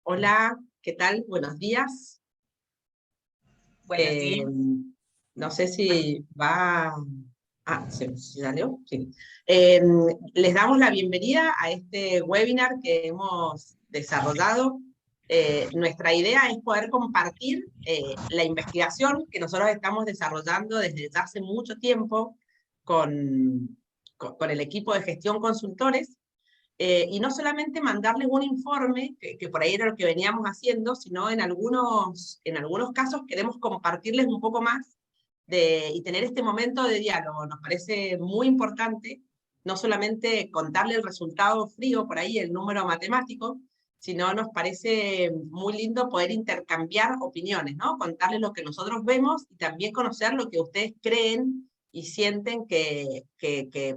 Hola, ¿qué tal? Buenos días. Buenos días. No sé si va... Ah, ¿se salió? Sí. Les damos la bienvenida a este webinar que hemos desarrollado. Nuestra idea es poder compartir la investigación que nosotros estamos desarrollando desde ya hace mucho tiempo con el equipo de gestión consultores. Y no solamente mandarles un informe, que por ahí era lo que veníamos haciendo, sino en algunos casos queremos compartirles un poco más y tener este momento de diálogo. Nos parece muy importante no solamente contarle el resultado frío, por ahí el número matemático, sino nos parece muy lindo poder intercambiar opiniones, ¿no? Contarles lo que nosotros vemos y también conocer lo que ustedes creen y sienten que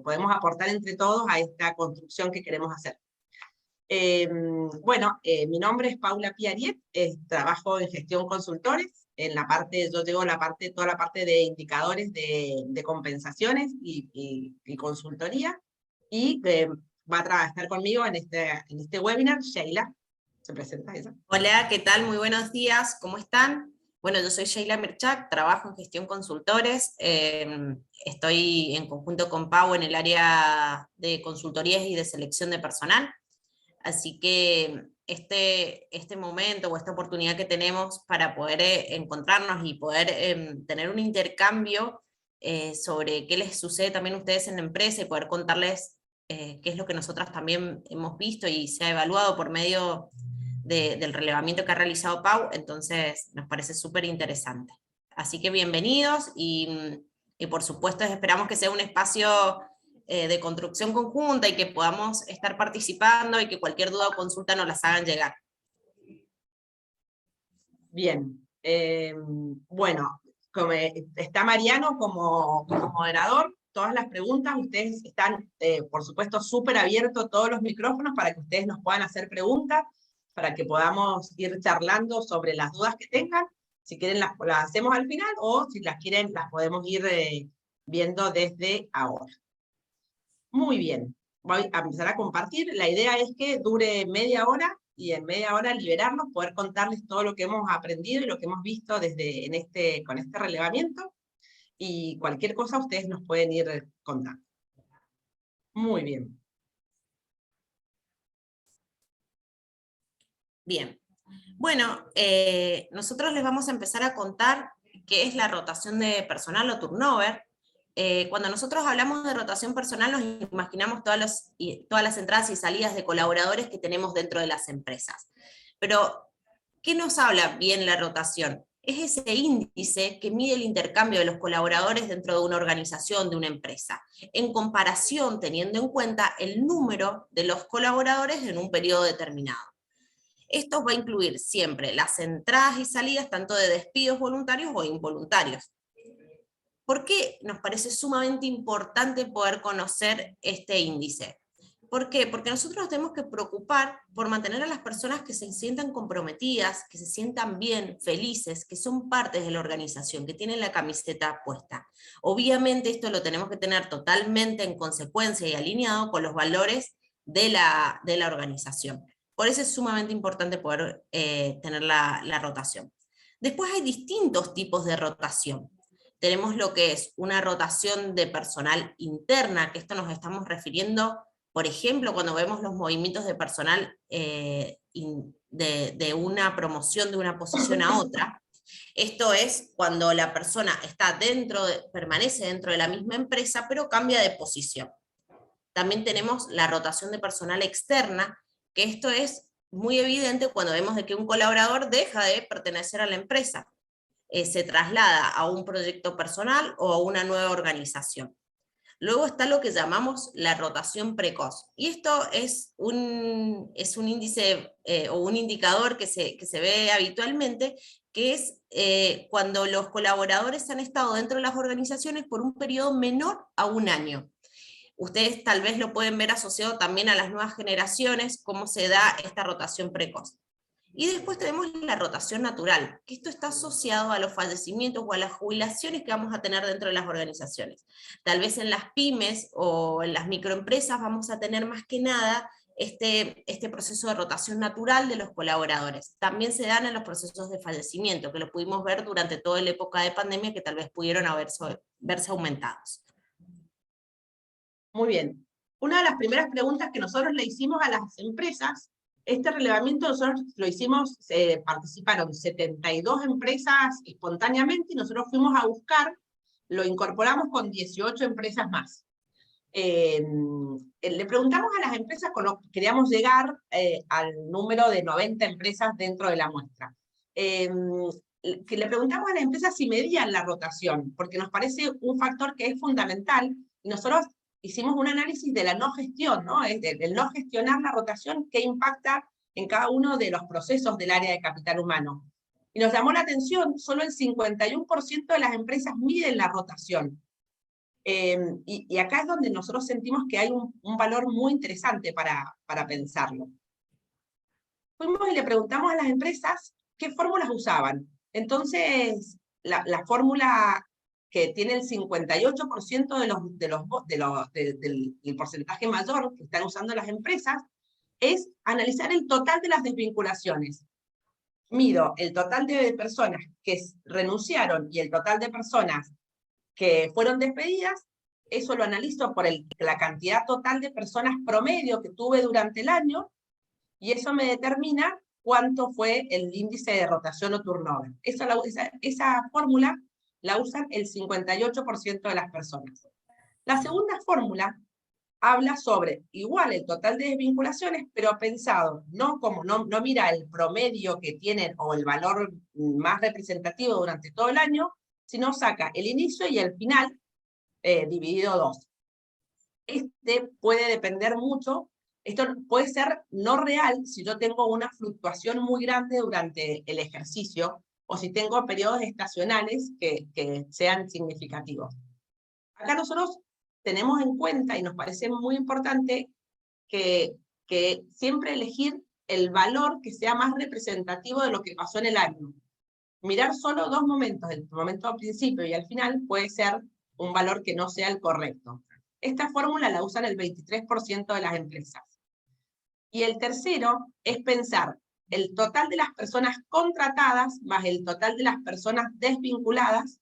podemos aportar entre todos a esta construcción que queremos hacer. Mi nombre es Paula Piariet, trabajo en gestión consultores, yo llevo toda la parte de indicadores de compensaciones y consultoría, y va a estar conmigo en este webinar Sheila. ¿Se presenta ella? Hola, ¿qué tal? Muy buenos días, ¿cómo están? Bueno, yo soy Sheila Merchak, trabajo en gestión consultores, estoy en conjunto con Pau en el área de consultorías y de selección de personal, así que este momento o esta oportunidad que tenemos para poder encontrarnos y poder tener un intercambio sobre qué les sucede también a ustedes en la empresa y poder contarles qué es lo que nosotras también hemos visto y se ha evaluado por medio del relevamiento que ha realizado Pau, entonces nos parece súper interesante. Así que bienvenidos y por supuesto esperamos que sea un espacio de construcción conjunta y que podamos estar participando y que cualquier duda o consulta nos las hagan llegar. Bien, bueno, está Mariano como moderador, todas las preguntas, ustedes están, por supuesto, súper abiertos todos los micrófonos para que ustedes nos puedan hacer preguntas, para que podamos ir charlando sobre las dudas que tengan. Si quieren las hacemos al final, o si las quieren las podemos ir viendo desde ahora. Muy bien, voy a empezar a compartir. La idea es que dure media hora y en media hora liberarnos, poder contarles todo lo que hemos aprendido y lo que hemos visto con este relevamiento, y cualquier cosa ustedes nos pueden ir contando. Muy bien. Bien. Bueno, nosotros les vamos a empezar a contar qué es la rotación de personal o turnover. Cuando nosotros hablamos de rotación personal nos imaginamos todas las entradas y salidas de colaboradores que tenemos dentro de las empresas. Pero, ¿qué nos habla bien la rotación? Es ese índice que mide el intercambio de los colaboradores dentro de una organización, de una empresa, en comparación teniendo en cuenta el número de los colaboradores en un periodo determinado. Esto va a incluir siempre las entradas y salidas tanto de despidos voluntarios o involuntarios. ¿Por qué nos parece sumamente importante poder conocer este índice? ¿Por qué? Porque nosotros nos tenemos que preocupar por mantener a las personas que se sientan comprometidas, que se sientan bien, felices, que son parte de la organización, que tienen la camiseta puesta. Obviamente esto lo tenemos que tener totalmente en consecuencia y alineado con los valores de la organización. Por eso es sumamente importante poder tener la rotación. Después hay distintos tipos de rotación. Tenemos lo que es una rotación de personal interna, que esto nos estamos refiriendo, por ejemplo, cuando vemos los movimientos de personal de una promoción de una posición a otra. Esto es cuando la persona permanece dentro de la misma empresa, pero cambia de posición. También tenemos la rotación de personal externa, que esto es muy evidente cuando vemos de que un colaborador deja de pertenecer a la empresa. Se traslada a un proyecto personal o a una nueva organización. Luego está lo que llamamos la rotación precoz. Y esto es un índice o un indicador que se ve habitualmente, que es cuando los colaboradores han estado dentro de las organizaciones por un periodo menor a un año. ustedes tal vez lo pueden ver asociado también a las nuevas generaciones, cómo se da esta rotación precoz. Y después tenemos la rotación natural, que esto está asociado a los fallecimientos o a las jubilaciones que vamos a tener dentro de las organizaciones. Tal vez en las pymes o en las microempresas vamos a tener más que nada este proceso de rotación natural de los colaboradores. También se dan en los procesos de fallecimiento, que lo pudimos ver durante toda la época de pandemia, que tal vez pudieron verse aumentados. Muy bien. Una de las primeras preguntas que nosotros le hicimos a las empresas, este relevamiento nosotros lo hicimos, participaron 72 empresas espontáneamente y nosotros fuimos a buscar, lo incorporamos con 18 empresas más. Le preguntamos a las empresas, queríamos llegar al número de 90 empresas dentro de la muestra. Que le preguntamos a las empresas si medían la rotación, porque nos parece un factor que es fundamental, y nosotros hicimos un análisis de la no gestión, ¿no? El no gestionar la rotación, qué impacta en cada uno de los procesos del área de capital humano. Y nos llamó la atención, solo el 51% de las empresas miden la rotación. Y acá es donde nosotros sentimos que hay un valor muy interesante para pensarlo. Fuimos y le preguntamos a las empresas qué fórmulas usaban. Entonces, la fórmula que tiene el 58% del porcentaje mayor que están usando las empresas, es analizar el total de las desvinculaciones. Mido el total de personas que renunciaron y el total de personas que fueron despedidas, eso lo analizo por la cantidad total de personas promedio que tuve durante el año, y eso me determina cuánto fue el índice de rotación o turnover. Esa fórmula la usan el 58% de las personas. La segunda fórmula habla sobre igual el total de desvinculaciones, pero pensado, no mira el promedio que tienen o el valor más representativo durante todo el año, sino saca el inicio y el final dividido 2. Puede depender mucho, esto puede ser no real si yo tengo una fluctuación muy grande durante el ejercicio, o si tengo periodos estacionales que sean significativos. Acá nosotros tenemos en cuenta, y nos parece muy importante, que siempre elegir el valor que sea más representativo de lo que pasó en el año. Mirar solo dos momentos, el momento al principio y al final, puede ser un valor que no sea el correcto. Esta fórmula la usan el 23% de las empresas. Y el tercero es pensar el total de las personas contratadas más el total de las personas desvinculadas,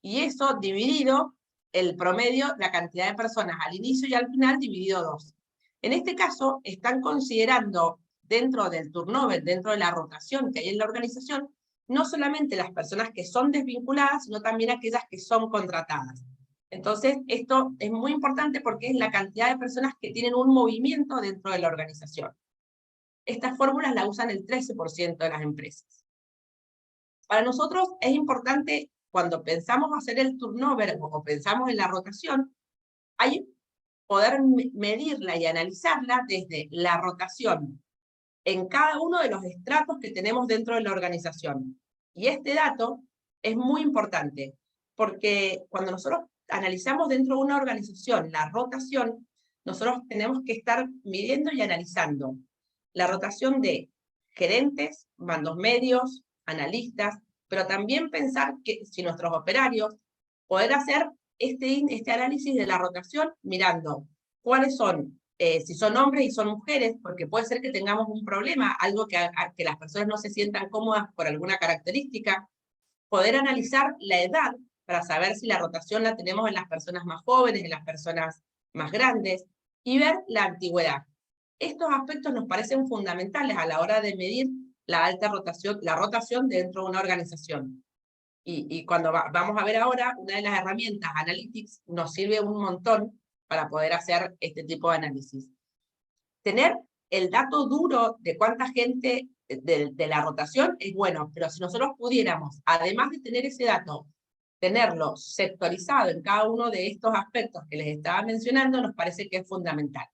y eso dividido el promedio, la cantidad de personas al inicio y al final, dividido 2. En este caso, están considerando dentro del turnover, dentro de la rotación que hay en la organización, no solamente las personas que son desvinculadas, sino también aquellas que son contratadas. Entonces, esto es muy importante porque es la cantidad de personas que tienen un movimiento dentro de la organización. Estas fórmulas la usan el 13% de las empresas. Para nosotros es importante, cuando pensamos hacer el turnover o pensamos en la rotación, poder medirla y analizarla desde la rotación en cada uno de los estratos que tenemos dentro de la organización. Y este dato es muy importante, porque cuando nosotros analizamos dentro de una organización la rotación, nosotros tenemos que estar midiendo y analizando la rotación de gerentes, mandos medios, analistas, pero también pensar que si nuestros operarios, poder hacer este análisis de la rotación mirando cuáles son, si son hombres y son mujeres, porque puede ser que tengamos un problema, algo que las personas no se sientan cómodas por alguna característica, poder analizar la edad para saber si la rotación la tenemos en las personas más jóvenes, en las personas más grandes, y ver la antigüedad. Estos aspectos nos parecen fundamentales a la hora de medir la alta rotación, la rotación dentro de una organización. Y cuando vamos a ver ahora, una de las herramientas, Analytics, nos sirve un montón para poder hacer este tipo de análisis. Tener el dato duro de cuánta gente de la rotación es bueno, pero si nosotros pudiéramos, además de tener ese dato, tenerlo sectorizado en cada uno de estos aspectos que les estaba mencionando, nos parece que es fundamental.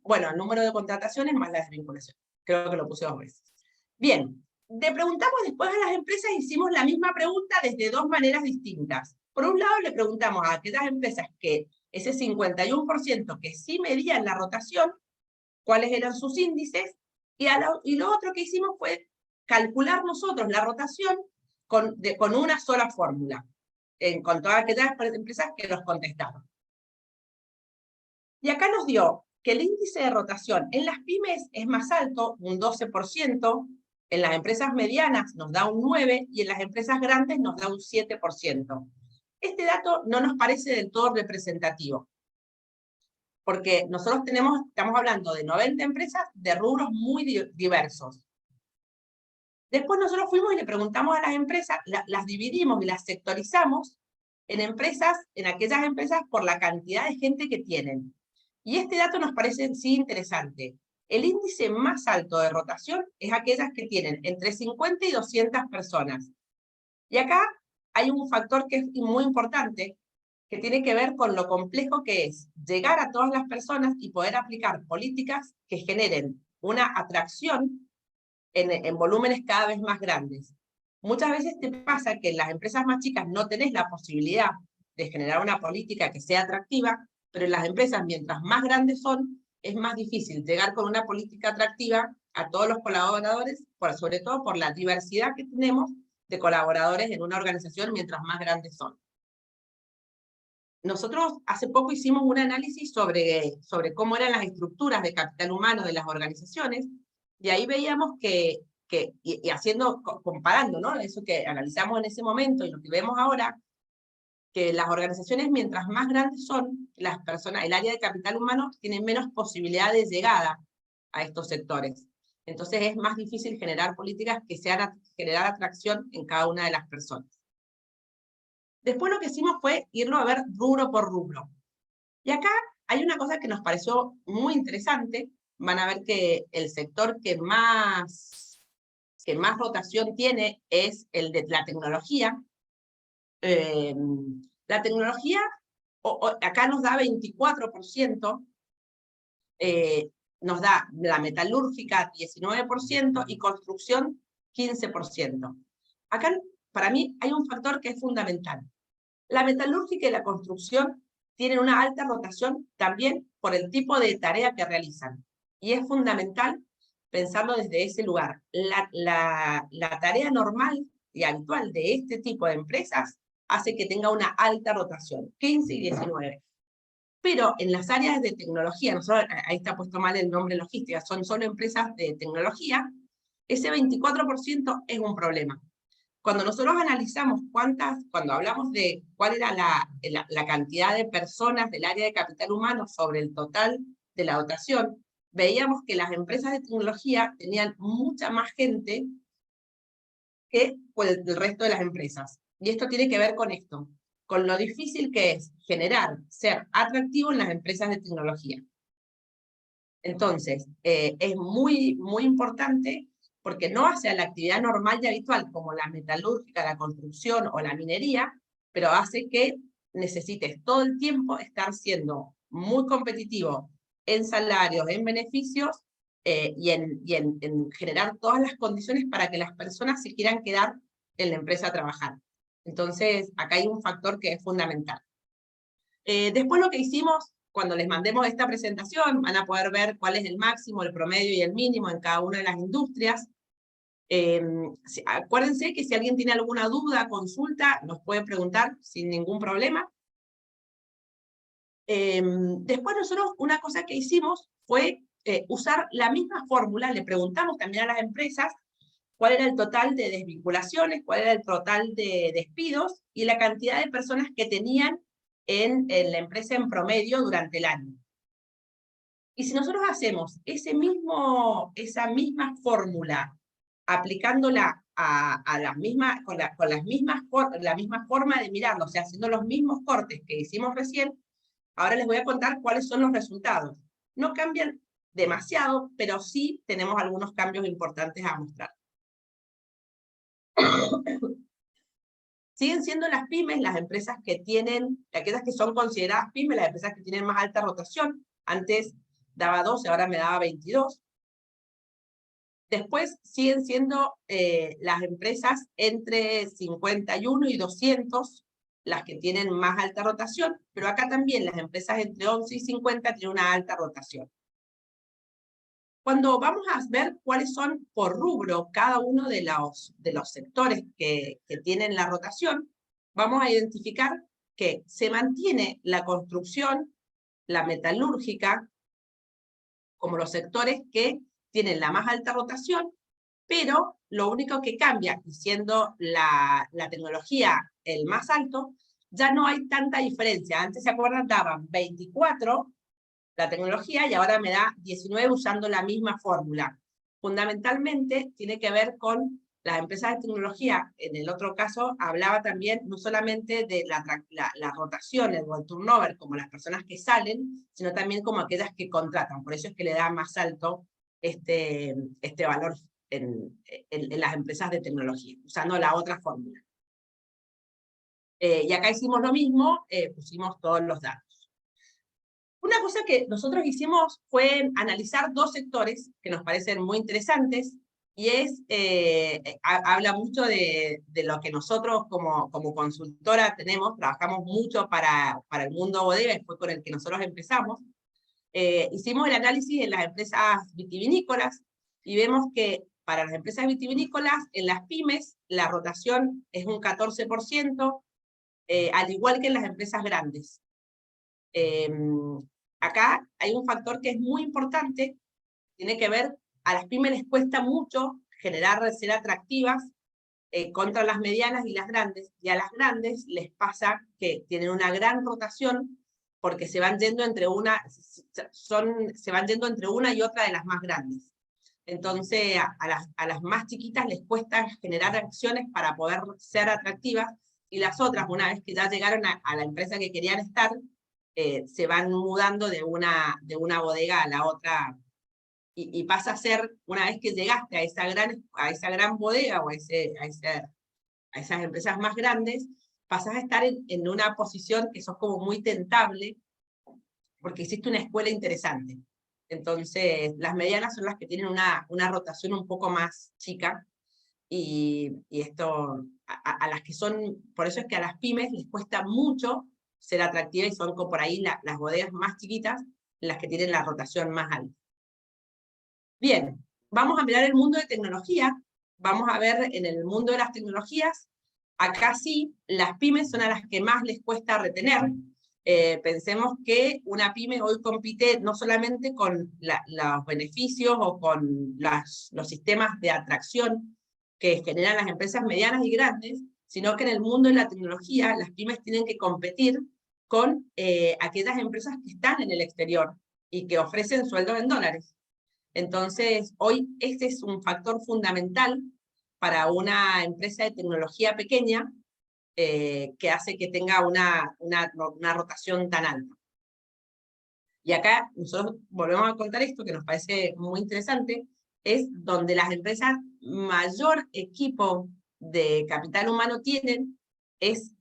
Bueno, el número de contrataciones más la desvinculación. Creo que lo puse 2 veces. Bien, le preguntamos después a las empresas, hicimos la misma pregunta desde 2 maneras distintas. Por un lado, le preguntamos a aquellas empresas que ese 51% que sí medían la rotación, cuáles eran sus índices, y lo otro que hicimos fue calcular nosotros la rotación con una sola fórmula, con todas aquellas empresas que nos contestaron. Y acá nos dio que el índice de rotación en las pymes es más alto, un 12%, en las empresas medianas nos da un 9% y en las empresas grandes nos da un 7%. Este dato no nos parece del todo representativo, porque nosotros estamos hablando de 90 empresas de rubros muy diversos. Después nosotros fuimos y le preguntamos a las empresas, las dividimos y las sectorizamos en aquellas empresas por la cantidad de gente que tienen. Y este dato nos parece sí interesante. El índice más alto de rotación es aquellas que tienen entre 50 y 200 personas. Y acá hay un factor que es muy importante, que tiene que ver con lo complejo que es llegar a todas las personas y poder aplicar políticas que generen una atracción en volúmenes cada vez más grandes. Muchas veces te pasa que en las empresas más chicas no tenés la posibilidad de generar una política que sea atractiva, pero en las empresas, mientras más grandes son, es más difícil llegar con una política atractiva a todos los colaboradores, sobre todo por la diversidad que tenemos de colaboradores en una organización mientras más grandes son. Nosotros hace poco hicimos un análisis sobre cómo eran las estructuras de capital humano de las organizaciones, y ahí veíamos y comparando, ¿no?, eso que analizamos en ese momento y lo que vemos ahora, que las organizaciones mientras más grandes son, las personas, el área de capital humano tiene menos posibilidad de llegada a estos sectores. Entonces es más difícil generar políticas que generar atracción en cada una de las personas. Después lo que hicimos fue irlo a ver rubro por rubro. Y acá hay una cosa que nos pareció muy interesante. Van a ver que el sector que más rotación tiene es el de la tecnología. La tecnología acá nos da 24%, nos da la metalúrgica 19% y construcción 15%. Acá, para mí, hay un factor que es fundamental. La metalúrgica y la construcción tienen una alta rotación también por el tipo de tarea que realizan. Y es fundamental pensarlo desde ese lugar. La tarea normal y habitual de este tipo de empresas hace que tenga una alta rotación, 15 y 19. Pero en las áreas de tecnología, ahí está puesto mal el nombre logística, son solo empresas de tecnología, ese 24% es un problema. Cuando nosotros analizamos cuando hablamos de cuál era la cantidad de personas del área de capital humano sobre el total de la dotación, veíamos que las empresas de tecnología tenían mucha más gente que el resto de las empresas. Y esto tiene que ver con esto, con lo difícil que es ser atractivo en las empresas de tecnología. Entonces, es muy, muy importante porque no hace a la actividad normal y habitual como la metalúrgica, la construcción o la minería, pero hace que necesites todo el tiempo estar siendo muy competitivo en salarios, en beneficios y en generar todas las condiciones para que las personas se quieran quedar en la empresa a trabajar. Entonces, acá hay un factor que es fundamental. Después lo que hicimos, cuando les mandemos esta presentación, van a poder ver cuál es el máximo, el promedio y el mínimo en cada una de las industrias. Acuérdense que si alguien tiene alguna duda, consulta, nos puede preguntar sin ningún problema. Después nosotros una cosa que hicimos fue usar la misma fórmula, le preguntamos también a las empresas cuál era el total de desvinculaciones, cuál era el total de despidos y la cantidad de personas que tenían en la empresa en promedio durante el año. Y si nosotros hacemos esa misma fórmula, aplicándola la misma forma de mirarlo, o sea, haciendo los mismos cortes que hicimos recién, ahora les voy a contar cuáles son los resultados. No cambian demasiado, pero sí tenemos algunos cambios importantes a mostrar. Siguen siendo las pymes las empresas que tienen, aquellas que son consideradas pymes, las empresas que tienen más alta rotación. Antes daba 12, ahora me daba 22. Después siguen siendo las empresas entre 51 y 200, las que tienen más alta rotación, pero acá también las empresas entre 11 y 50 tienen una alta rotación. Cuando vamos a ver cuáles son por rubro cada uno de los sectores que tienen la rotación, vamos a identificar que se mantiene la construcción, la metalúrgica, como los sectores que tienen la más alta rotación, pero lo único que cambia, y siendo la tecnología el más alto, ya no hay tanta diferencia. Antes, ¿se acuerdan? Daban 24 la tecnología y ahora me da 19 usando la misma fórmula. Fundamentalmente tiene que ver con las empresas de tecnología. En el otro caso hablaba también no solamente de las rotaciones o el turnover como las personas que salen, sino también como aquellas que contratan. Por eso es que le da más alto este valor en las empresas de tecnología, usando la otra fórmula. Y acá hicimos lo mismo, pusimos todos los datos. Una cosa que nosotros hicimos fue analizar dos sectores que nos parecen muy interesantes, y habla mucho de lo que nosotros como consultora trabajamos mucho para el mundo bodega, y fue con el que nosotros empezamos. Hicimos el análisis en las empresas vitivinícolas, y vemos que para las empresas vitivinícolas, en las pymes, la rotación es un 14%, al igual que en las empresas grandes. Acá hay un factor que es muy importante, tiene que ver, a las pymes les cuesta mucho ser atractivas contra las medianas y las grandes, y a las grandes les pasa que tienen una gran rotación porque se van yendo entre una y otra de las más grandes. Entonces a las más chiquitas les cuesta generar acciones para poder ser atractivas, y las otras, una vez que ya llegaron a la empresa que querían estar, se van mudando de una bodega a la otra, y pasa a ser, una vez que llegaste a esa gran bodega o a esas empresas más grandes, pasas a estar en una posición que sos como muy tentable, porque hiciste una escuela interesante. Entonces, las medianas son las que tienen una rotación un poco más chica, y esto, a las que son, por eso es que a las pymes les cuesta mucho ser atractivas, y son como por ahí las bodegas más chiquitas las que tienen la rotación más alta. Bien, vamos a mirar el mundo de tecnología. Vamos a ver en el mundo de las tecnologías, acá sí, las pymes son a las que más les cuesta retener. Pensemos que una pyme hoy compite no solamente con los beneficios o con los sistemas de atracción que generan las empresas medianas y grandes, sino que en el mundo de la tecnología las pymes tienen que competir con aquellas empresas que están en el exterior y que ofrecen sueldos en dólares. Entonces, hoy este es un factor fundamental para una empresa de tecnología pequeña, que hace que tenga una rotación tan alta. Y acá nosotros volvemos a contar esto que nos parece muy interesante, es donde las empresas mayor equipo de capital humano tienen,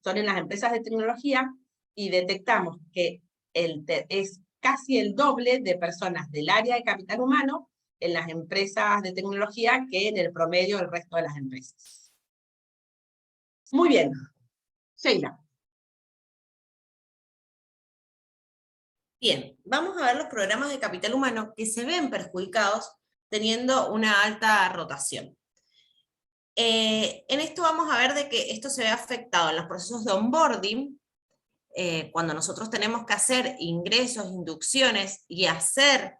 son en las empresas de tecnología, y detectamos que es casi el doble de personas del área de capital humano en las empresas de tecnología que en el promedio del resto de las empresas. Muy bien. Sheila. Bien, vamos a ver los programas de capital humano que se ven perjudicados teniendo una alta rotación. En esto vamos a ver de que esto se ve afectado en los procesos de onboarding, cuando nosotros tenemos que hacer ingresos, inducciones y hacer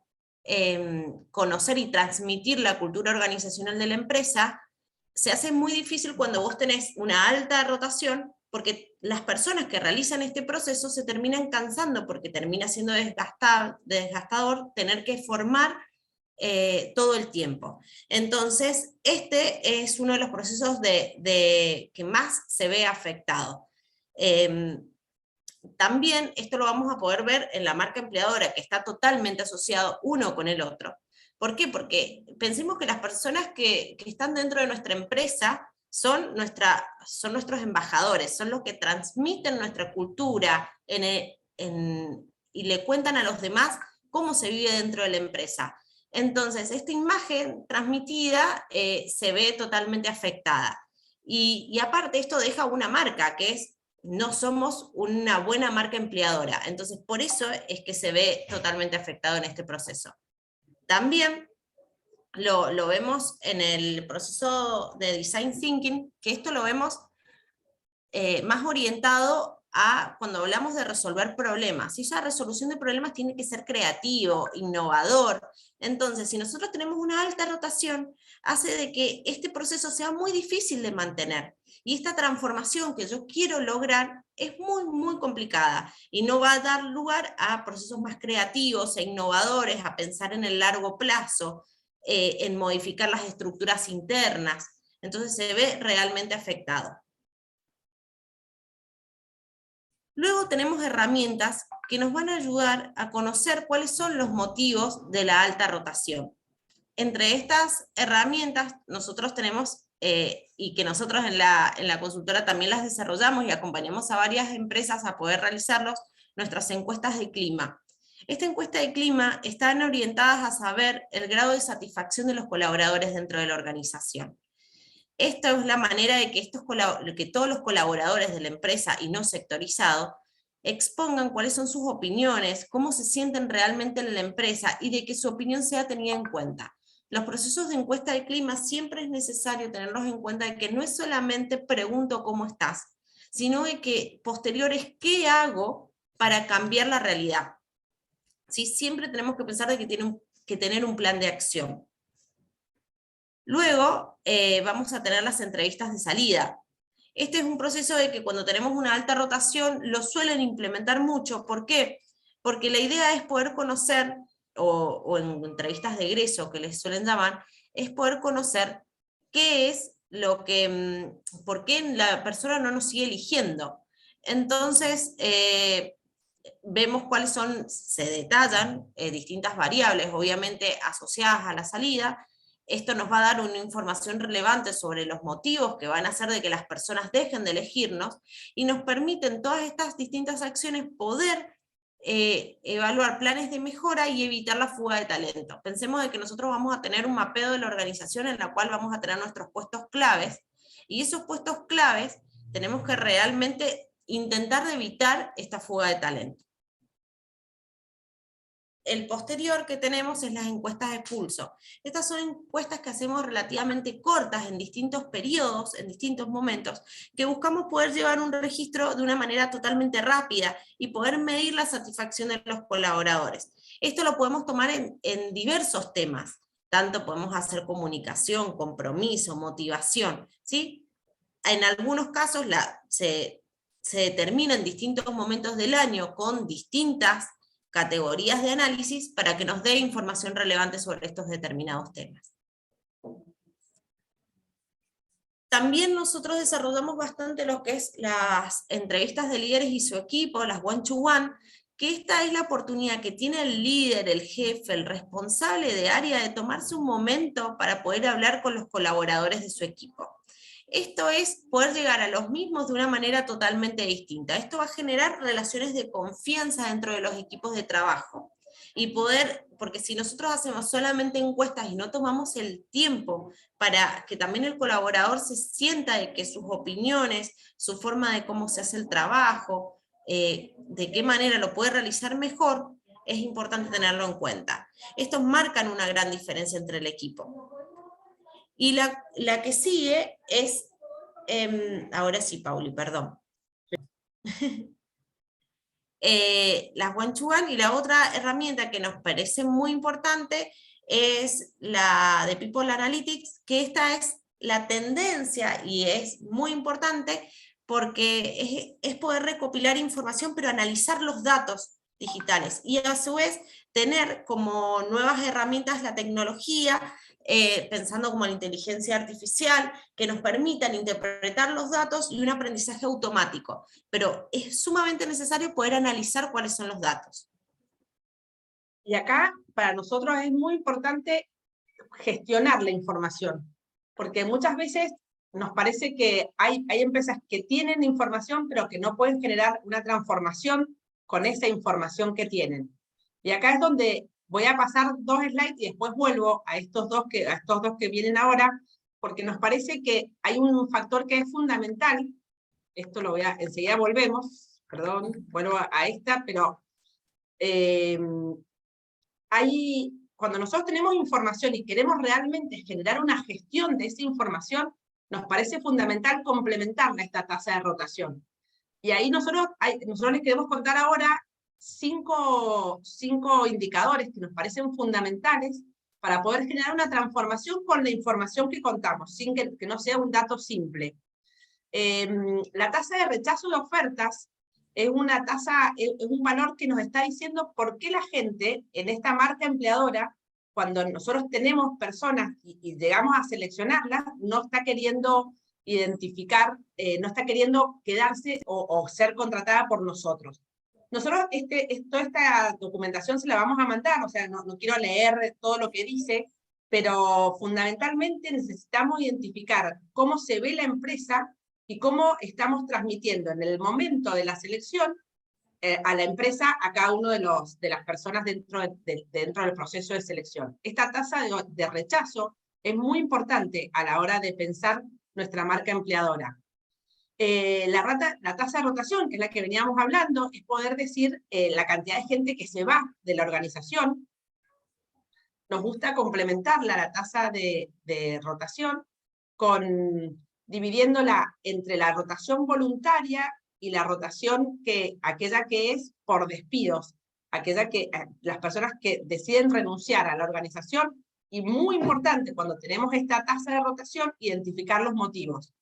conocer y transmitir la cultura organizacional de la empresa. Se hace muy difícil cuando vos tenés una alta rotación, porque las personas que realizan este proceso se terminan cansando, porque termina siendo desgastador tener que formar todo el tiempo. Entonces, este es uno de los procesos que más se ve afectado. También esto lo vamos a poder ver en la marca empleadora, que está totalmente asociado uno con el otro. ¿Por qué? Porque pensemos que las personas que están dentro de nuestra empresa son nuestros embajadores, son los que transmiten nuestra cultura y le cuentan a los demás cómo se vive dentro de la empresa. Entonces, esta imagen transmitida se ve totalmente afectada. Y aparte esto deja una marca, que es no somos una buena marca empleadora. Entonces, por eso es que se ve totalmente afectado en este proceso. También lo vemos en el proceso de Design Thinking, que esto lo vemos más orientado a cuando hablamos de resolver problemas. Y esa resolución de problemas tiene que ser creativo, innovador. Entonces, si nosotros tenemos una alta rotación, hace de que este proceso sea muy difícil de mantener. Y esta transformación que yo quiero lograr es muy, muy complicada y no va a dar lugar a procesos más creativos e innovadores, a pensar en el largo plazo, en modificar las estructuras internas. Entonces se ve realmente afectado. Luego tenemos herramientas que nos van a ayudar a conocer cuáles son los motivos de la alta rotación. Entre estas herramientas nosotros tenemos, y que nosotros en la consultora también las desarrollamos y acompañamos a varias empresas a poder realizarlos, nuestras encuestas de clima. Esta encuesta de clima están orientadas a saber el grado de satisfacción de los colaboradores dentro de la organización. Esta es la manera de que, que todos los colaboradores de la empresa y no sectorizados expongan cuáles son sus opiniones, cómo se sienten realmente en la empresa y de que su opinión sea tenida en cuenta. Los procesos de encuesta de clima siempre es necesario tenerlos en cuenta de que no es solamente pregunto cómo estás, sino de que posterior es qué hago para cambiar la realidad. ¿Sí? Siempre tenemos que pensar de que tienen que tener un plan de acción. Luego vamos a tener las entrevistas de salida. Este es un proceso de que cuando tenemos una alta rotación lo suelen implementar mucho. ¿Por qué? Porque la idea es poder conocer, o en entrevistas de egreso que les suelen llamar, es poder conocer qué es lo que, por qué la persona no nos sigue eligiendo. Entonces, vemos cuáles son, se detallan distintas variables, obviamente asociadas a la salida. Esto nos va a dar una información relevante sobre los motivos que van a hacer de que las personas dejen de elegirnos y nos permiten todas estas distintas acciones poder evaluar planes de mejora y evitar la fuga de talento. Pensemos de que nosotros vamos a tener un mapeo de la organización en la cual vamos a tener nuestros puestos claves y esos puestos claves tenemos que realmente intentar de evitar esta fuga de talento. El posterior que tenemos es las encuestas de pulso. Estas son encuestas que hacemos relativamente cortas en distintos periodos, en distintos momentos, que buscamos poder llevar un registro de una manera totalmente rápida y poder medir la satisfacción de los colaboradores. Esto lo podemos tomar en diversos temas. Tanto podemos hacer comunicación, compromiso, motivación, ¿sí? En algunos casos se determina en distintos momentos del año con distintas categorías de análisis para que nos dé información relevante sobre estos determinados temas. También nosotros desarrollamos bastante lo que es las entrevistas de líderes y su equipo, las one-to-one, que esta es la oportunidad que tiene el líder, el jefe, el responsable de área de tomarse un momento para poder hablar con los colaboradores de su equipo. Esto es poder llegar a los mismos de una manera totalmente distinta. Esto va a generar relaciones de confianza dentro de los equipos de trabajo. Y poder, porque si nosotros hacemos solamente encuestas y no tomamos el tiempo para que también el colaborador se sienta de que sus opiniones, su forma de cómo se hace el trabajo, de qué manera lo puede realizar mejor, es importante tenerlo en cuenta. Estos marcan una gran diferencia entre el equipo. Y la que sigue es, ahora sí, Pauli, perdón. Las one-to-one, y la otra herramienta que nos parece muy importante es la de People Analytics, que esta es la tendencia y es muy importante porque es poder recopilar información, pero analizar los datos digitales y a su vez tener como nuevas herramientas la tecnología, pensando como la inteligencia artificial, que nos permitan interpretar los datos y un aprendizaje automático. Pero es sumamente necesario poder analizar cuáles son los datos. Y acá, para nosotros es muy importante gestionar la información, porque muchas veces nos parece que hay empresas que tienen información, pero que no pueden generar una transformación con esa información que tienen. Y acá es donde voy a pasar 2 slides y después vuelvo a estos dos que vienen ahora, porque nos parece que hay un factor que es fundamental, esto lo voy a, enseguida volvemos, perdón, vuelvo a esta, pero cuando nosotros tenemos información y queremos realmente generar una gestión de esa información, nos parece fundamental complementarla a esta tasa de rotación. Y ahí nosotros les queremos contar ahora cinco indicadores que nos parecen fundamentales para poder generar una transformación con la información que contamos, sin que no sea un dato simple. La tasa de rechazo de ofertas es un valor que nos está diciendo por qué la gente en esta marca empleadora, cuando nosotros tenemos personas y llegamos a seleccionarlas, no está queriendo identificar, no está queriendo quedarse o ser contratada por nosotros. Nosotros toda esta documentación se la vamos a mandar, o sea, no quiero leer todo lo que dice, pero fundamentalmente necesitamos identificar cómo se ve la empresa y cómo estamos transmitiendo en el momento de la selección a la empresa, a cada uno de las personas dentro del proceso de selección. Esta tasa de rechazo es muy importante a la hora de pensar nuestra marca empleadora. La tasa de rotación, que es la que veníamos hablando, es poder decir la cantidad de gente que se va de la organización. Nos gusta complementarla, la tasa de rotación, dividiéndola entre la rotación voluntaria y la rotación aquella que es por despidos, aquella que las personas que deciden renunciar a la organización, y muy importante cuando tenemos esta tasa de rotación, identificar los motivos.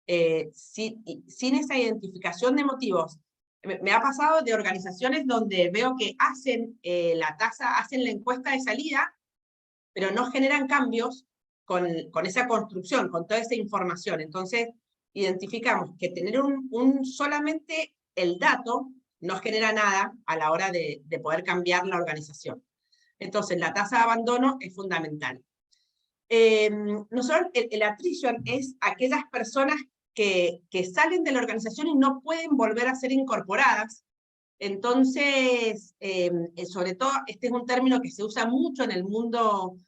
Sin esa identificación de motivos, me ha pasado de organizaciones donde veo que hacen la encuesta de salida, pero no generan cambios con esa construcción, con toda esa información. Entonces, identificamos que tener solamente el dato no genera nada a la hora de poder cambiar la organización. Entonces, la tasa de abandono es fundamental. Nosotros, el attrition es aquellas personas que salen de la organización y no pueden volver a ser incorporadas. Entonces, sobre todo, este es un término que se usa mucho en el mundo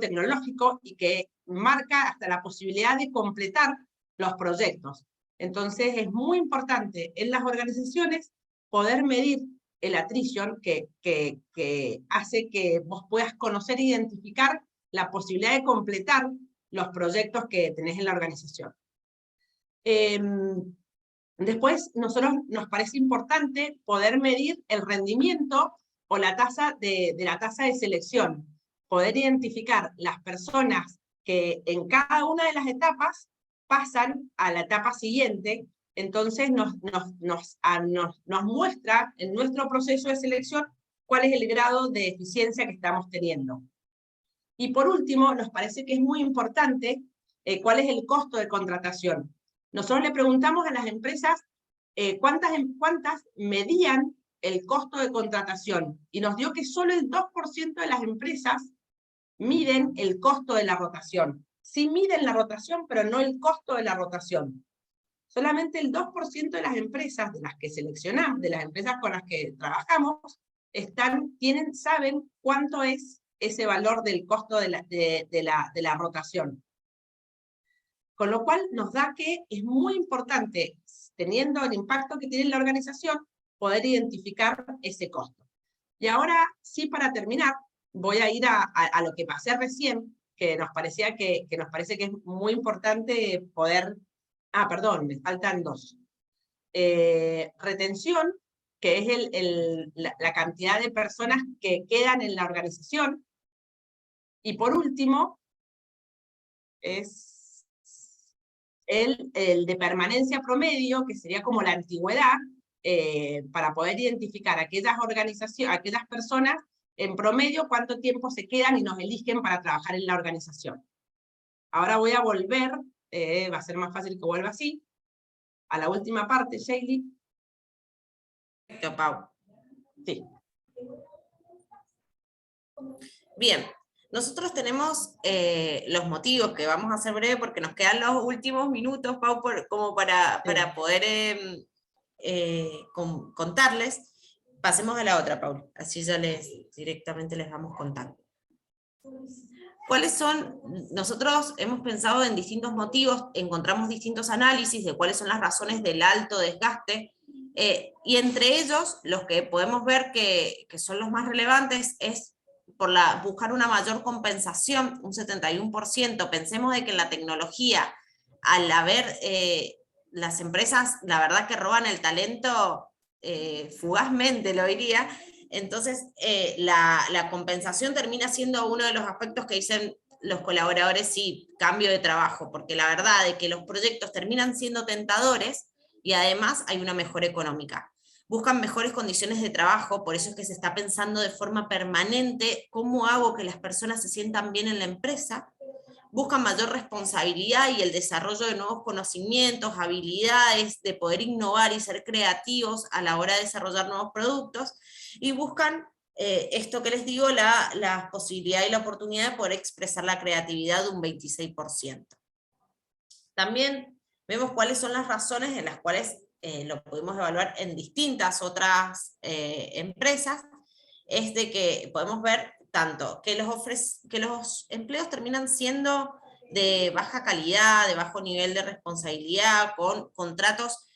tecnológico y que marca hasta la posibilidad de completar los proyectos. Entonces, es muy importante en las organizaciones poder medir el attrition que hace que vos puedas conocer e identificar la posibilidad de completar los proyectos que tenés en la organización. Después, nos parece importante poder medir el rendimiento o la tasa de selección, poder identificar las personas que en cada una de las etapas pasan a la etapa siguiente. Entonces nos muestra en nuestro proceso de selección cuál es el grado de eficiencia que estamos teniendo. Y por último, nos parece que es muy importante cuál es el costo de contratación. Nosotros le preguntamos a las empresas cuántas medían el costo de contratación, y nos dio que solo el 2% de las empresas miden el costo de la rotación. Sí miden la rotación, pero no el costo de la rotación. Solamente el 2% de las empresas de las que seleccionamos, de las empresas con las que trabajamos, saben cuánto es ese valor del costo de la rotación. Con lo cual nos da que es muy importante, teniendo el impacto que tiene en la organización, poder identificar ese costo. Y ahora, sí, para terminar, voy a ir a lo que pasé recién, que nos parece que es muy importante poder... perdón, me faltan dos. Retención, que es la cantidad de personas que quedan en la organización. Y por último, es el de permanencia promedio, que sería como la antigüedad, para poder identificar aquellas personas en promedio cuánto tiempo se quedan y nos eligen para trabajar en la organización. Ahora voy a volver, va a ser más fácil que vuelva así, a la última parte, Shaylee. Perfecto, Pau. Sí. Bien, nosotros tenemos los motivos, que vamos a hacer breve porque nos quedan los últimos minutos, Pau, como para poder contarles. Pasemos a la otra, Paul, así ya directamente les vamos contando. ¿Cuáles son? Nosotros hemos pensado en distintos motivos, encontramos distintos análisis de cuáles son las razones del alto desgaste, y entre ellos, los que podemos ver que son los más relevantes es por buscar una mayor compensación, un 71%. Pensemos de que en la tecnología, al haber las empresas, la verdad que roban el talento fugazmente, lo diría. Entonces, la compensación termina siendo uno de los aspectos que dicen los colaboradores, sí, cambio de trabajo, porque la verdad es que los proyectos terminan siendo tentadores y además hay una mejora económica. Buscan mejores condiciones de trabajo, por eso es que se está pensando de forma permanente cómo hago que las personas se sientan bien en la empresa. Buscan mayor responsabilidad y el desarrollo de nuevos conocimientos, habilidades, de poder innovar y ser creativos a la hora de desarrollar nuevos productos, y buscan esto que les digo, la posibilidad y la oportunidad de poder expresar la creatividad de un 26%. También vemos cuáles son las razones en las cuales lo podemos evaluar en distintas otras empresas, es de que podemos ver tanto que los empleos terminan siendo de baja calidad, de bajo nivel de responsabilidad, con contratos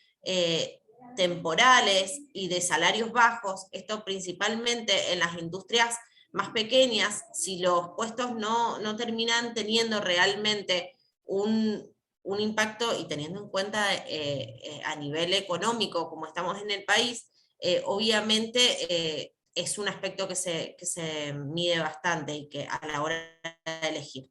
temporales y de salarios bajos, esto principalmente en las industrias más pequeñas. Si los puestos no terminan teniendo realmente un impacto, y teniendo en cuenta a nivel económico como estamos en el país, obviamente es un aspecto que se mide bastante y que a la hora de elegir.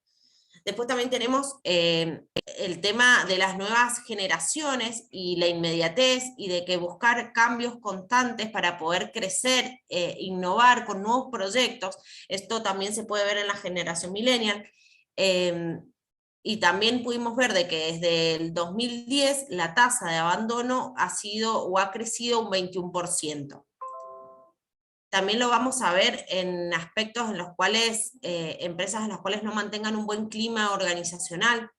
Después también tenemos el tema de las nuevas generaciones y la inmediatez, y de que buscar cambios constantes para poder crecer, innovar con nuevos proyectos. Esto también se puede ver en la generación millennial. Y también pudimos ver de que desde el 2010 la tasa de abandono ha sido o ha crecido un 21%. También lo vamos a ver en aspectos en los cuales, empresas en las cuales no mantengan un buen clima organizacional,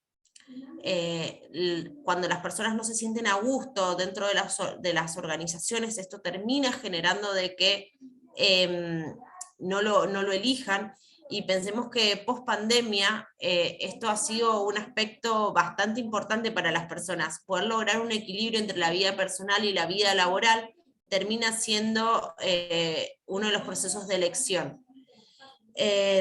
cuando las personas no se sienten a gusto dentro de las organizaciones, esto termina generando de que no lo elijan. Y pensemos que post pandemia esto ha sido un aspecto bastante importante para las personas. Poder lograr un equilibrio entre la vida personal y la vida laboral termina siendo uno de los procesos de elección.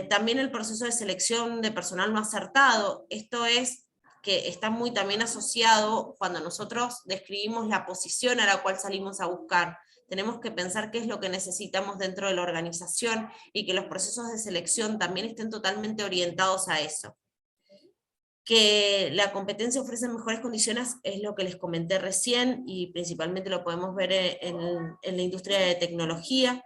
También el proceso de selección de personal no acertado. Esto es que está muy también asociado cuando nosotros describimos la posición a la cual salimos a buscar. Tenemos que pensar qué es lo que necesitamos dentro de la organización, y que los procesos de selección también estén totalmente orientados a eso. Que la competencia ofrece mejores condiciones es lo que les comenté recién, y principalmente lo podemos ver en la industria de tecnología.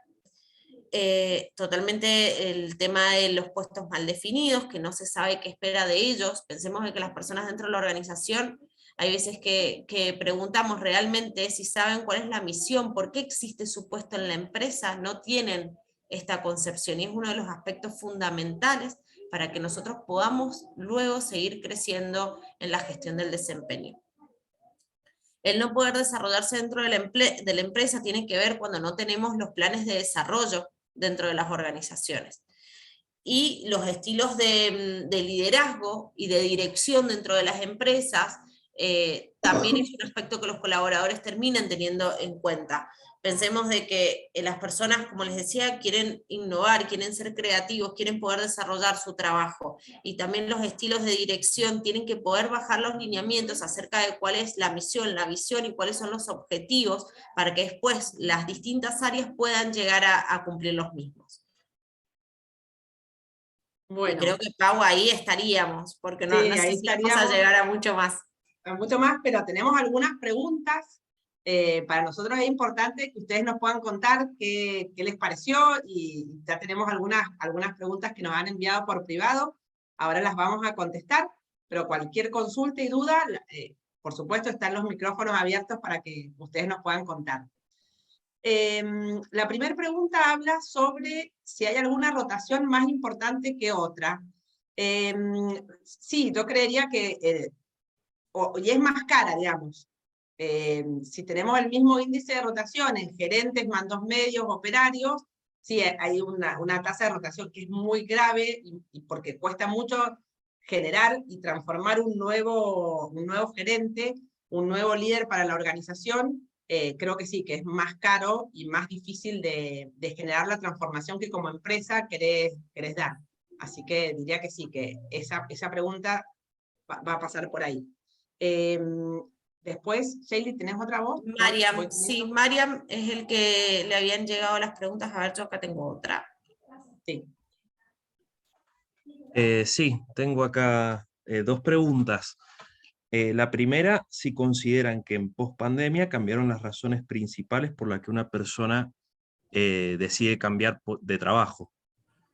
Totalmente el tema de los puestos mal definidos, que no se sabe qué espera de ellos. Pensemos de que las personas dentro de la organización, hay veces que preguntamos realmente si saben cuál es la misión, por qué existe su puesto en la empresa, no tienen esta concepción, y es uno de los aspectos fundamentales para que nosotros podamos luego seguir creciendo en la gestión del desempeño. El no poder desarrollarse dentro de la empresa tiene que ver cuando no tenemos los planes de desarrollo dentro de las organizaciones. Y los estilos de liderazgo y de dirección dentro de las empresas también es un aspecto que los colaboradores terminan teniendo en cuenta. Pensemos de que las personas, como les decía, quieren innovar, quieren ser creativos, quieren poder desarrollar su trabajo, y también los estilos de dirección tienen que poder bajar los lineamientos acerca de cuál es la misión, la visión y cuáles son los objetivos, para que después las distintas áreas puedan llegar a cumplir los mismos. Bueno, y creo que, Pau, ahí estaríamos, porque no, sí, no sé si vamos a llegar a mucho más. A mucho más, pero tenemos algunas preguntas. Para nosotros es importante que ustedes nos puedan contar qué les pareció, y ya tenemos algunas preguntas que nos han enviado por privado. Ahora las vamos a contestar, pero cualquier consulta y duda, por supuesto, están los micrófonos abiertos para que ustedes nos puedan contar. La primera pregunta habla sobre si hay alguna rotación más importante que otra. Sí, yo creería que, y es más cara, digamos. Si tenemos el mismo índice de rotación en gerentes, mandos medios, operarios, sí, hay una tasa de rotación que es muy grave y porque cuesta mucho generar y transformar un nuevo gerente, un nuevo líder para la organización. Creo que sí, que es más caro y más difícil de generar la transformación que como empresa querés dar. Así que diría que sí, que esa pregunta va a pasar por ahí. Después, Sheili, ¿tenés otra voz? Mariam, sí, Mariam es el que le habían llegado las preguntas. A ver, yo acá tengo otra. Sí. Sí, tengo acá dos preguntas. La primera, si consideran que en pospandemia cambiaron las razones principales por las que una persona decide cambiar de trabajo.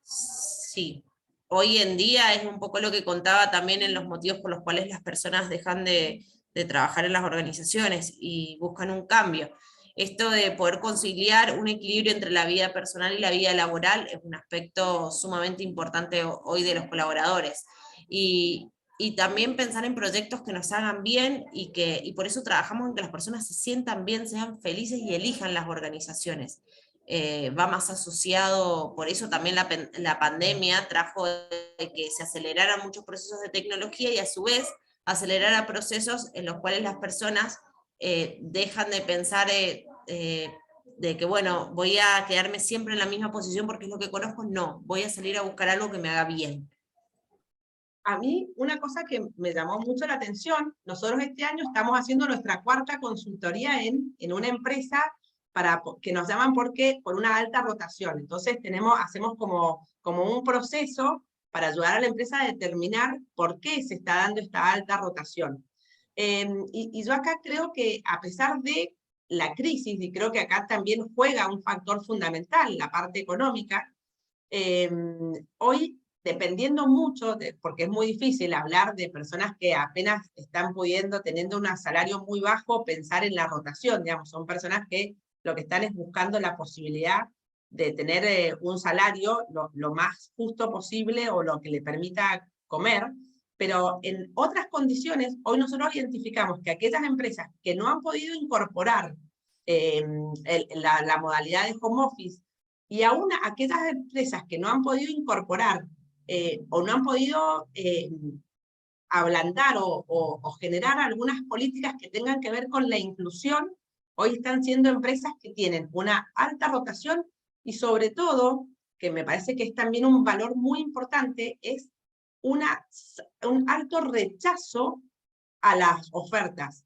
Sí, hoy en día es un poco lo que contaba también en los motivos por los cuales las personas dejan de trabajar en las organizaciones y buscan un cambio. Esto de poder conciliar un equilibrio entre la vida personal y la vida laboral es un aspecto sumamente importante hoy de los colaboradores. Y también pensar en proyectos que nos hagan bien y por eso trabajamos en que las personas se sientan bien, sean felices y elijan las organizaciones. Va más asociado, por eso también la pandemia trajo de que se aceleraran muchos procesos de tecnología y a su vez acelerara procesos en los cuales las personas dejan de pensar de que, bueno, voy a quedarme siempre en la misma posición porque es lo que conozco. No, voy a salir a buscar algo que me haga bien. A mí, una cosa que me llamó mucho la atención, nosotros este año estamos haciendo nuestra cuarta consultoría en una empresa que nos llaman por una alta rotación. Entonces hacemos como un proceso para ayudar a la empresa a determinar por qué se está dando esta alta rotación. Y yo acá creo que a pesar de la crisis, y creo que acá también juega un factor fundamental, la parte económica, hoy dependiendo mucho, porque es muy difícil hablar de personas que apenas están pudiendo, teniendo un salario muy bajo, pensar en la rotación, digamos, son personas que lo que están es buscando la posibilidad de tener un salario lo más justo posible o lo que le permita comer, pero en otras condiciones, hoy nosotros identificamos que aquellas empresas que no han podido incorporar la modalidad de home office y aún aquellas empresas que no han podido incorporar o no han podido ablandar o generar algunas políticas que tengan que ver con la inclusión, hoy están siendo empresas que tienen una alta rotación y sobre todo, que me parece que es también un valor muy importante, es un alto rechazo a las ofertas.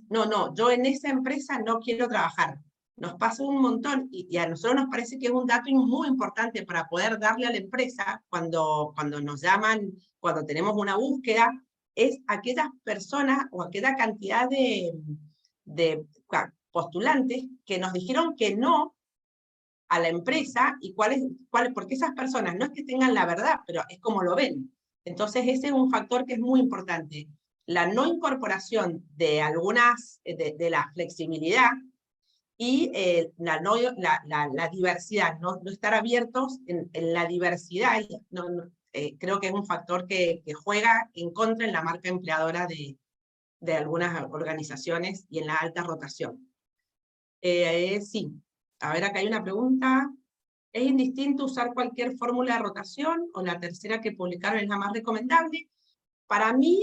No, yo en esa empresa no quiero trabajar. Nos pasa un montón y a nosotros nos parece que es un dato muy importante para poder darle a la empresa cuando nos llaman, cuando tenemos una búsqueda, es aquellas personas o aquella cantidad de postulantes que nos dijeron que no a la empresa y porque esas personas no es que tengan la verdad, pero es como lo ven. Entonces ese es un factor que es muy importante. La no incorporación de algunas, de la flexibilidad y la diversidad, no estar abiertos en la diversidad, creo que es un factor que juega en contra en la marca empleadora de algunas organizaciones y en la alta rotación. Sí, a ver, acá hay una pregunta. ¿Es indistinto usar cualquier fórmula de rotación o la tercera que publicaron es la más recomendable? Para mí,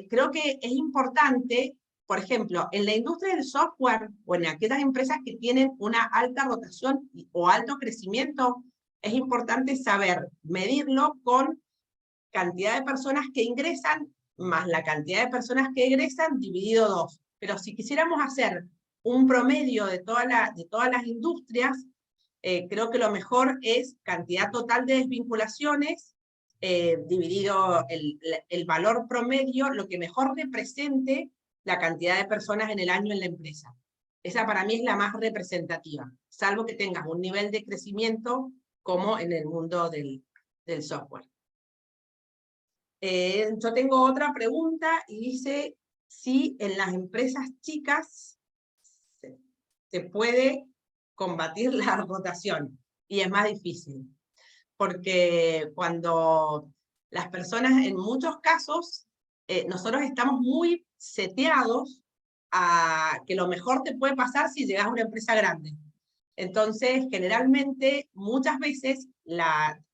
creo que es importante, por ejemplo, en la industria del software o en aquellas empresas que tienen una alta rotación o alto crecimiento, es importante saber medirlo con cantidad de personas que ingresan más la cantidad de personas que egresan dividido 2. Pero si quisiéramos hacer un promedio de todas las industrias, creo que lo mejor es cantidad total de desvinculaciones dividido el valor promedio, lo que mejor represente la cantidad de personas en el año en la empresa. Esa para mí es la más representativa, salvo que tengas un nivel de crecimiento como en el mundo del software. Yo tengo otra pregunta y dice si en las empresas chicas se puede combatir la rotación y es más difícil, porque cuando las personas, en muchos casos, nosotros estamos muy seteados a que lo mejor te puede pasar si llegas a una empresa grande. Entonces, generalmente, muchas veces,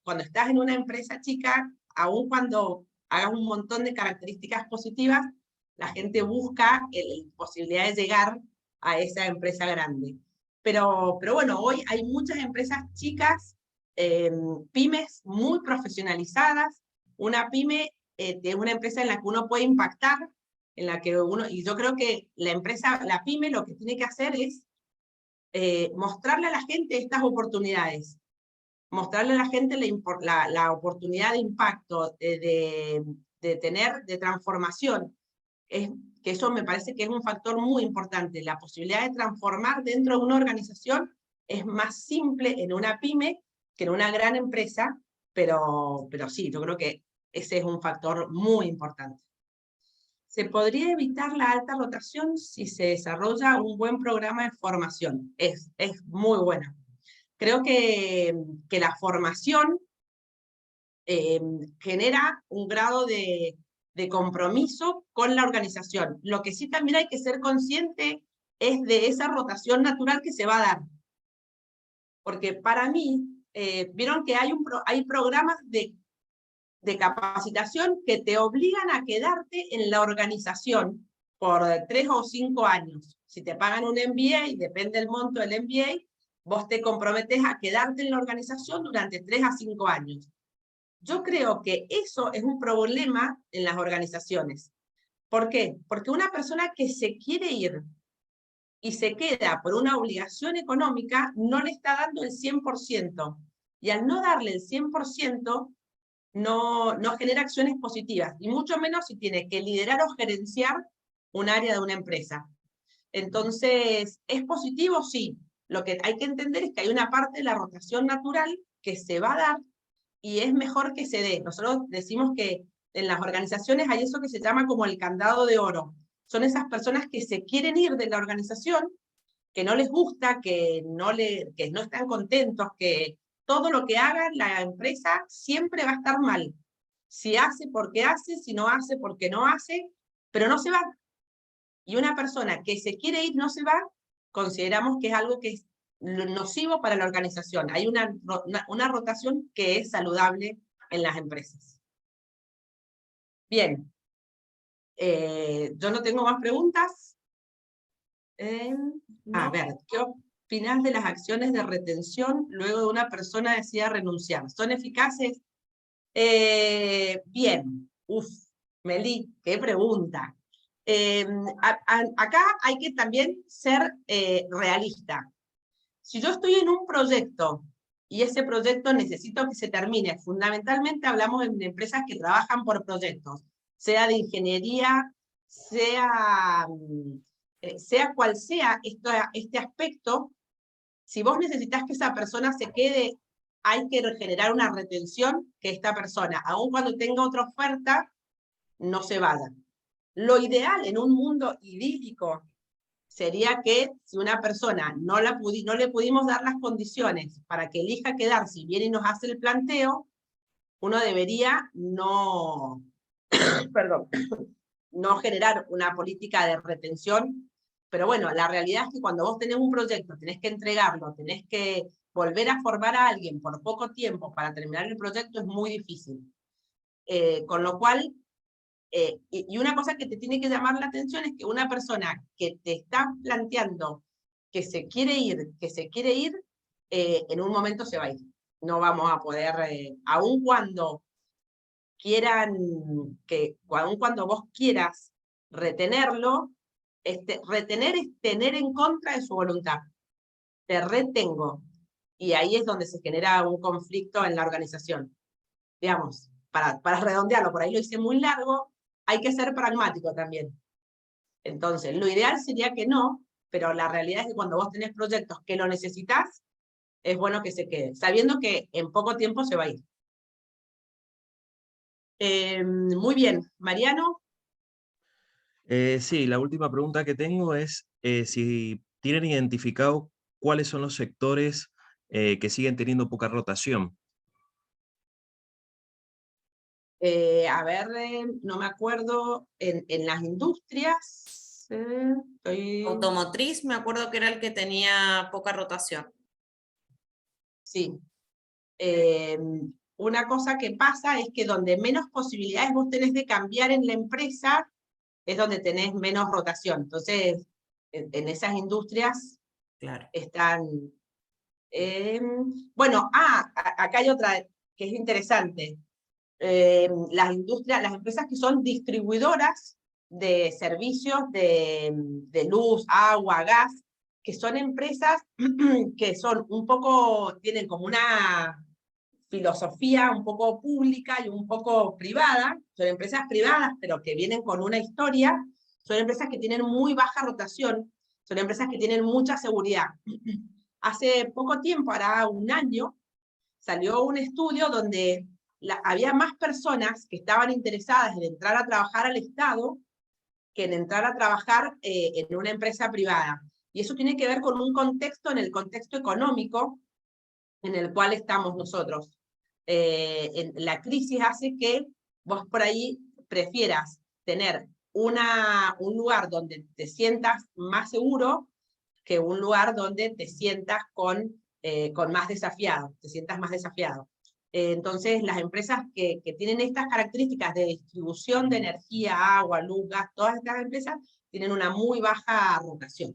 cuando estás en una empresa chica, aun cuando hagas un montón de características positivas, la gente busca la posibilidad de llegar a esa empresa grande. Pero bueno, hoy hay muchas empresas chicas, pymes muy profesionalizadas. Una pyme es una empresa en la que uno puede impactar, en la que y yo creo que la pyme lo que tiene que hacer es mostrarle a la gente estas oportunidades, mostrarle a la gente la oportunidad de impacto, de transformación. Que eso me parece que es un factor muy importante. La posibilidad de transformar dentro de una organización es más simple en una pyme que en una gran empresa, pero sí, yo creo que ese es un factor muy importante. Se podría evitar la alta rotación si se desarrolla un buen programa de formación. Es muy bueno. Creo que la formación genera un grado de compromiso con la organización. Lo que sí también hay que ser consciente es de esa rotación natural que se va a dar. Porque para mí, vieron que hay programas de capacitación que te obligan a quedarte en la organización por 3 o 5 años. Si te pagan un MBA, depende del monto del MBA, vos te comprometes a quedarte en la organización durante 3 a 5 años. Yo creo que eso es un problema en las organizaciones. ¿Por qué? Porque una persona que se quiere ir y se queda por una obligación económica, no le está dando el 100%. Y al no darle el 100%, no genera acciones positivas, y mucho menos si tiene que liderar o gerenciar un área de una empresa. Entonces, ¿es positivo? Sí. Lo que hay que entender es que hay una parte de la rotación natural que se va a dar y es mejor que se dé. Nosotros decimos que en las organizaciones hay eso que se llama como el candado de oro. Son esas personas que se quieren ir de la organización, que no les gusta, que no están contentos, que todo lo que haga la empresa siempre va a estar mal. Si hace, porque hace, si no hace, porque no hace, pero no se va. Y una persona que se quiere ir, no se va, consideramos que es algo que es nocivo para la organización. Hay una rotación que es saludable en las empresas. Bien. Yo no tengo más preguntas. No. A ver, ¿qué opinas de las acciones de retención luego de una persona decida renunciar? ¿Son eficaces? Bien. Meli, qué pregunta. Acá hay que también ser realista. Si yo estoy en un proyecto y ese proyecto necesito que se termine, fundamentalmente hablamos de empresas que trabajan por proyectos, sea de ingeniería, sea cual sea este aspecto, si vos necesitas que esa persona se quede, hay que generar una retención que esta persona, aun cuando tenga otra oferta, no se vaya. Lo ideal en un mundo idílico sería que si una persona no le pudimos dar las condiciones para que elija quedar, si viene y nos hace el planteo, uno debería no generar una política de retención. Pero bueno, la realidad es que cuando vos tenés un proyecto, tenés que entregarlo, tenés que volver a formar a alguien por poco tiempo para terminar el proyecto, es muy difícil. Con lo cual, y una cosa que te tiene que llamar la atención es que una persona que te está planteando que se quiere ir, en un momento se va a ir. No vamos a poder, aun cuando vos quieras retenerlo, retener es tener en contra de su voluntad. Te retengo. Y ahí es donde se genera un conflicto en la organización. Digamos, para redondearlo, por ahí lo hice muy largo, hay que ser pragmático también. Entonces, lo ideal sería que no, pero la realidad es que cuando vos tenés proyectos que lo necesitas, es bueno que se quede, sabiendo que en poco tiempo se va a ir. Muy bien, Mariano. Sí, la última pregunta que tengo es si tienen identificado cuáles son los sectores que siguen teniendo poca rotación. A ver, no me acuerdo, en las industrias, Automotriz, me acuerdo que era el que tenía poca rotación. Sí. Una cosa que pasa es que donde menos posibilidades vos tenés de cambiar en la empresa, es donde tenés menos rotación. Entonces, en esas industrias Claro. están... bueno, acá hay otra que es interesante. Las industrias, las empresas que son distribuidoras de servicios de luz, agua, gas, que son empresas que son un poco, tienen como una filosofía un poco pública y un poco privada, son empresas privadas, pero que vienen con una historia, son empresas que tienen muy baja rotación, son empresas que tienen mucha seguridad. Hace poco tiempo, hará un año, salió un estudio donde había más personas que estaban interesadas en entrar a trabajar al Estado que en entrar a trabajar en una empresa privada. Y eso tiene que ver con un contexto, en el contexto económico en el cual estamos nosotros. La crisis hace que vos por ahí prefieras tener un lugar donde te sientas más seguro que un lugar donde te sientas con más desafiado, te sientas más desafiado. Entonces, las empresas que tienen estas características de distribución de energía, agua, luz, gas, todas estas empresas tienen una muy baja rotación.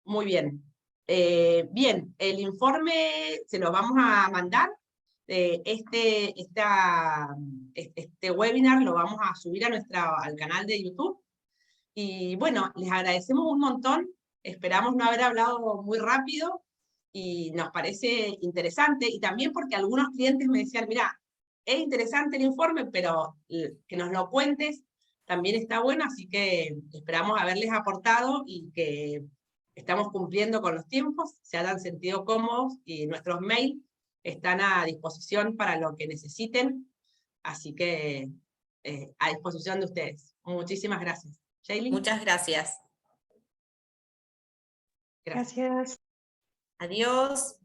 Muy bien. Bien, el informe se lo vamos a mandar. Este webinar lo vamos a subir al canal de YouTube. Y bueno, les agradecemos un montón. Esperamos no haber hablado muy rápido y nos parece interesante. Y también porque algunos clientes me decían, mira, es interesante el informe, pero que nos lo cuentes también está bueno. Así que esperamos haberles aportado y que estamos cumpliendo con los tiempos, se hayan sentido cómodos y nuestros mails están a disposición para lo que necesiten. Así que a disposición de ustedes. Muchísimas gracias. Shailene. Muchas gracias. Gracias. Adiós.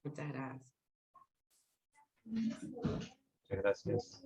Muchas gracias. Muchas gracias.